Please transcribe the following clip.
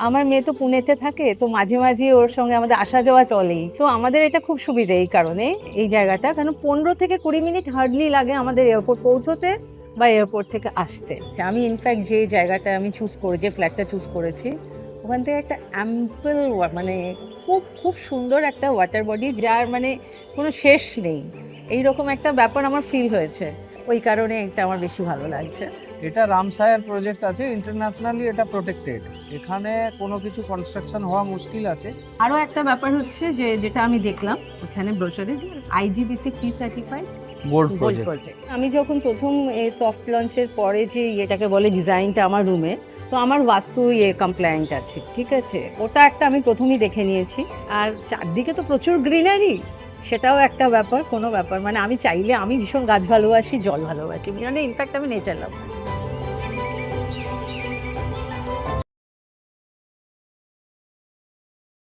আমার মেয়ে তো পুনেতে থাকে, তো মাঝে মাঝে ওর সঙ্গে আমাদের আসা যাওয়া চলেই। তো আমাদের এটা খুব সুবিধা এই কারণে, এই জায়গাটা, কারণ 15 থেকে 20 মিনিট হার্ডলি লাগে আমাদের এয়ারপোর্ট পৌঁছতে বা এয়ারপোর্ট থেকে আসতে। আমি ইনফ্যাক্ট যে জায়গাটা আমি চুজ করে, যে ফ্ল্যাটটা চুজ করেছি, ওখান থেকে একটা অ্যাম্পল, মানে খুব খুব সুন্দর একটা ওয়াটার বডি, যার মানে কোনো শেষ নেই, এইরকম একটা ব্যাপার আমার ফিল হয়েছে। ওই কারণে এটা আমার বেশি ভালো লাগছে। এটা রামসায়ার প্রজেক্ট আছে, ইন্টারন্যাশনালি এটা প্রোটেক্টেড, এখানে কোনো কিছু কনস্ট্রাকশন হওয়া মুশকিল আছে। আরও একটা ব্যাপার হচ্ছে যে, যেটা আমি দেখলাম ওখানে ব্রোচারে, IGBC pre certified gold gold project. Project. আমি যখন প্রথম এই সফট লঞ্চের পরে যে এটাকে বলে ডিজাইনটা আমার রুমে, তো আমার বাস্তু কমপ্লায়েন্ট আছে, ঠিক আছে, ওটা একটা আমি প্রথমেই দেখে নিয়েছি। আর চারদিকে তো প্রচুর গ্রিনারি, সেটাও একটা ব্যাপার, কোনো ব্যাপার, মানে আমি চাইলে, আমি ভীষণ গাছ ভালোবাসি, জল ভালোবাসি, মানে ইনফ্যাক্ট আমি নেচার লাভ।